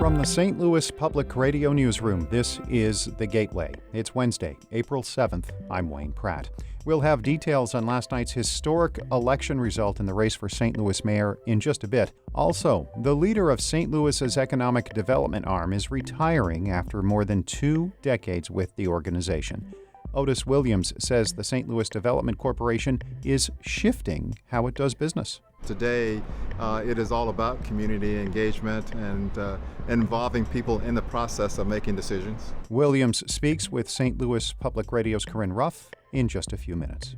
From the St. Louis Public Radio Newsroom, this is The Gateway. It's Wednesday, April 7th. I'm Wayne Pratt. We'll have details on last night's historic election result in the race for St. Louis mayor in just a bit. Also, the leader of St. Louis's economic development arm is retiring after more than 2 decades with the organization. Otis Williams says the St. Louis Development Corporation is shifting how it does business. Today, it is all about community engagement and involving people in the process of making decisions. Williams speaks with St. Louis Public Radio's Corinne Ruff in just a few minutes.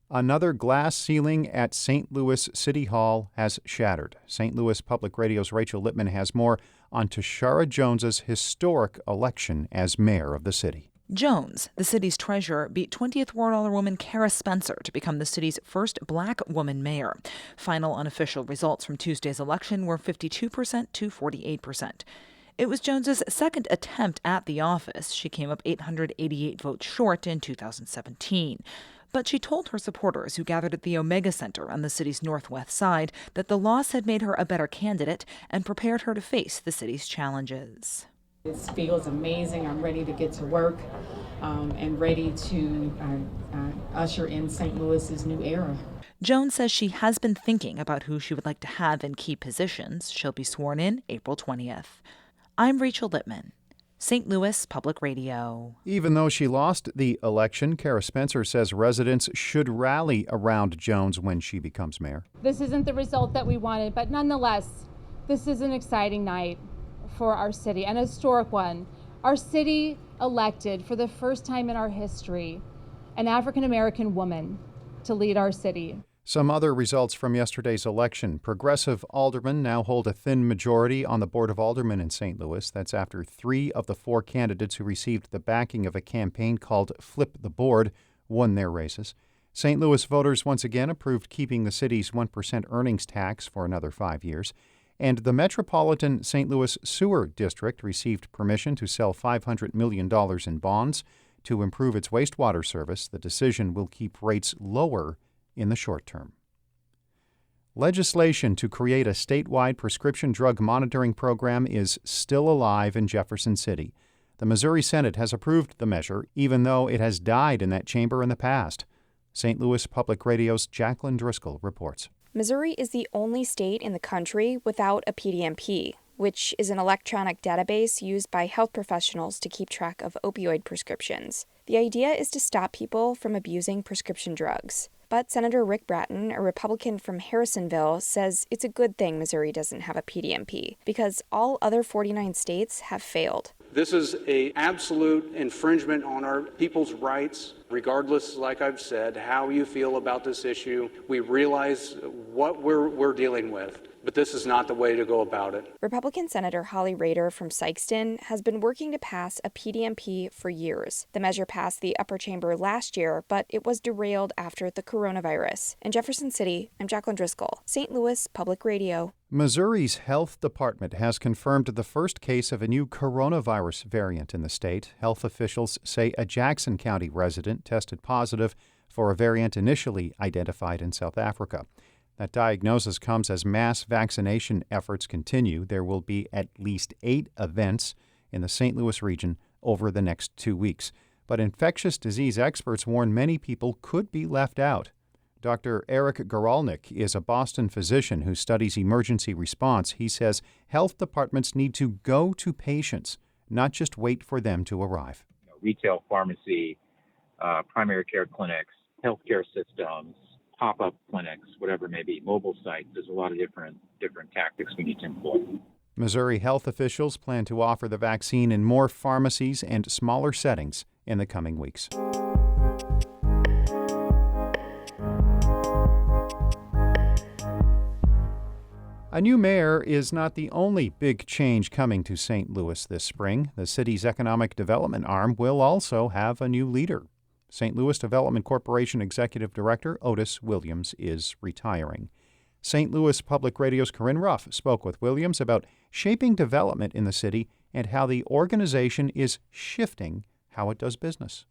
Another glass ceiling at St. Louis City Hall has shattered. St. Louis Public Radio's Rachel Lippman has more on Tashara Jones's historic election as mayor of the city. Jones, the city's treasurer, beat 20th Ward Alderwoman Kara Spencer to become the city's first black woman mayor. Final unofficial results from Tuesday's election were 52% to 48%. It was Jones's second attempt at the office. She came up 888 votes short in 2017. But she told her supporters who gathered at the Omega Center on the city's northwest side that the loss had made her a better candidate and prepared her to face the city's challenges. This feels amazing. I'm ready to get to work and ready to usher in St. Louis's new era. Jones says she has been thinking about who she would like to have in key positions. She'll be sworn in April 20th. I'm Rachel Lippman, St. Louis Public Radio. Even though she lost the election, Kara Spencer says residents should rally around Jones when she becomes mayor. This isn't the result that we wanted, but nonetheless, this is an exciting night for our city, an historic one. Our city elected, for the first time in our history, an African-American woman to lead our city. Some other results from yesterday's election. Progressive aldermen now hold a thin majority on the Board of Aldermen in St. Louis. That's after 3 of the 4 candidates who received the backing of a campaign called Flip the Board won their races. St. Louis voters once again approved keeping the city's 1% earnings tax for another 5 years. And the Metropolitan St. Louis Sewer District received permission to sell $500 million in bonds to improve its wastewater service. The decision will keep rates lower in the short term. Legislation to create a statewide prescription drug monitoring program is still alive in Jefferson City. The Missouri Senate has approved the measure, even though it has died in that chamber in the past. St. Louis Public Radio's Jacqueline Driscoll reports. Missouri is the only state in the country without a PDMP, which is an electronic database used by health professionals to keep track of opioid prescriptions. The idea is to stop people from abusing prescription drugs. But Senator Rick Bratton, a Republican from Harrisonville, says it's a good thing Missouri doesn't have a PDMP because all other 49 states have failed. This is an absolute infringement on our people's rights, regardless, like I've said, how you feel about this issue. We realize what we're dealing with, but this is not the way to go about it. Republican Senator Holly Rader from Sykeston has been working to pass a PDMP for years. The measure passed the upper chamber last year, but it was derailed after the coronavirus. In Jefferson City, I'm Jacqueline Driscoll, St. Louis Public Radio. Missouri's health department has confirmed the first case of a new coronavirus variant in the state. Health officials say a Jackson County resident tested positive for a variant initially identified in South Africa. That diagnosis comes as mass vaccination efforts continue. There will be at least 8 events in the St. Louis region over the next 2 weeks. But infectious disease experts warn many people could be left out. Dr. Eric Goralnik is a Boston physician who studies emergency response. He says health departments need to go to patients, not just wait for them to arrive. Retail pharmacy, primary care clinics, healthcare systems, pop-up clinics, whatever it may be, mobile sites. There's a lot of different tactics we need to employ. Missouri health officials plan to offer the vaccine in more pharmacies and smaller settings in the coming weeks. A new mayor is not the only big change coming to St. Louis this spring. The city's economic development arm will also have a new leader. St. Louis Development Corporation Executive Director Otis Williams is retiring. St. Louis Public Radio's Corinne Ruff spoke with Williams about shaping development in the city and how the organization is shifting how it does business.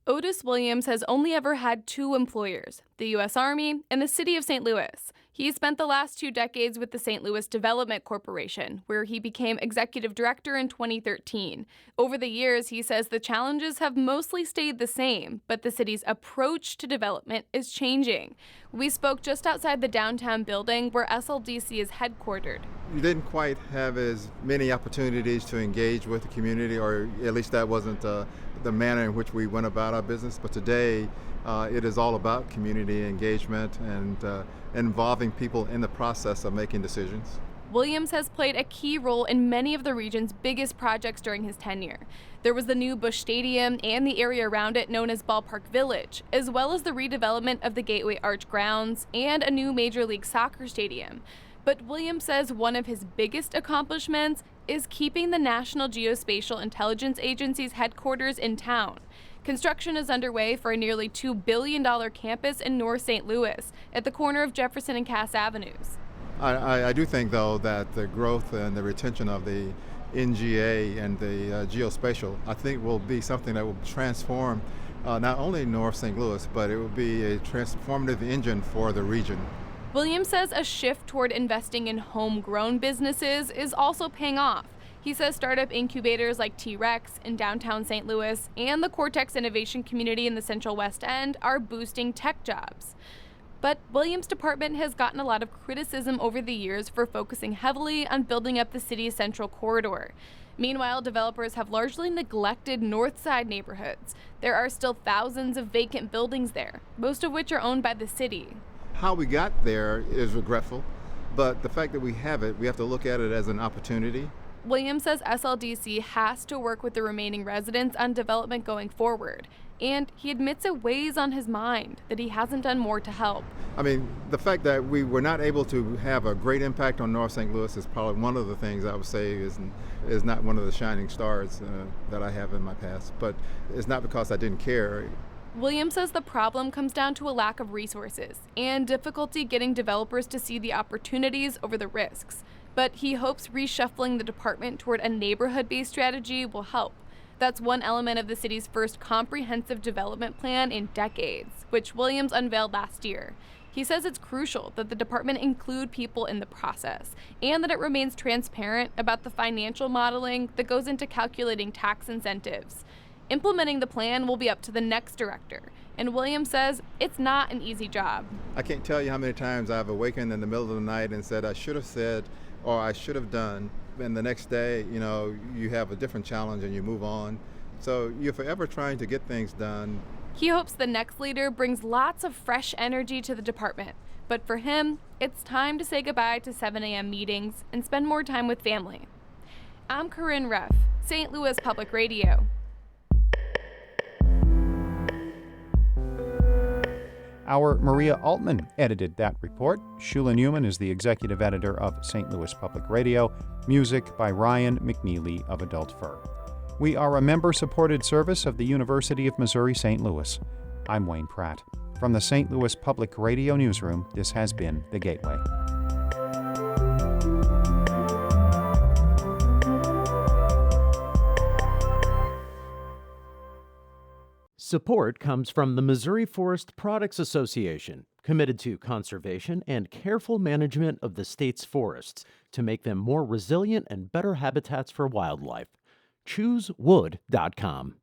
Otis Williams has only ever had 2 employers, the U.S. Army and the city of St. Louis. He spent the last 2 decades with the St. Louis Development Corporation, where he became executive director in 2013. Over the years, he says the challenges have mostly stayed the same, but the city's approach to development is changing. We spoke just outside the downtown building where SLDC is headquartered. You didn't quite have as many opportunities to engage with the community, or at least that wasn't the manner in which we went about our business. But today, it is all about community engagement and involving people in the process of making decisions. Williams has played a key role in many of the region's biggest projects during his tenure. There was the new Busch Stadium and the area around it known as Ballpark Village, as well as the redevelopment of the Gateway Arch grounds and a new Major League Soccer stadium. But Williams says one of his biggest accomplishments is keeping the National Geospatial Intelligence Agency's headquarters in town. Construction is underway for a nearly $2 billion campus in North St. Louis at the corner of Jefferson and Cass Avenues. I do think, though, that the growth and the retention of the NGA and the geospatial, I think, will be something that will transform not only North St. Louis, but it will be a transformative engine for the region. Williams says a shift toward investing in homegrown businesses is also paying off. He says startup incubators like T-Rex in downtown St. Louis and the Cortex Innovation Community in the Central West End are boosting tech jobs. But Williams' department has gotten a lot of criticism over the years for focusing heavily on building up the city's central corridor. Meanwhile, developers have largely neglected North Side neighborhoods. There are still thousands of vacant buildings there, most of which are owned by the city. How we got there is regretful, but the fact that we have it, we have to look at it as an opportunity. Williams says SLDC has to work with the remaining residents on development going forward, and he admits it weighs on his mind that he hasn't done more to help. I mean, the fact that we were not able to have a great impact on North St. Louis is probably one of the things I would say is not one of the shining stars that I have in my past, but it's not because I didn't care. Williams says the problem comes down to a lack of resources and difficulty getting developers to see the opportunities over the risks. But he hopes reshuffling the department toward a neighborhood-based strategy will help. That's one element of the city's first comprehensive development plan in decades, which Williams unveiled last year. He says it's crucial that the department include people in the process and that it remains transparent about the financial modeling that goes into calculating tax incentives. Implementing the plan will be up to the next director, and Williams says it's not an easy job. I can't tell you how many times I've awakened in the middle of the night and said I should have said or I should have done, and the next day, you have a different challenge and you move on. So you're forever trying to get things done. He hopes the next leader brings lots of fresh energy to the department, but for him, it's time to say goodbye to 7 a.m. meetings and spend more time with family. I'm Corinne Ruff, St. Louis Public Radio. Our Maria Altman edited that report. Shula Newman is the executive editor of St. Louis Public Radio. Music by Ryan McNeely of Adult Fur. We are a member-supported service of the University of Missouri St. Louis. I'm Wayne Pratt. From the St. Louis Public Radio Newsroom, this has been The Gateway. Support comes from the Missouri Forest Products Association, committed to conservation and careful management of the state's forests to make them more resilient and better habitats for wildlife. ChooseWood.com.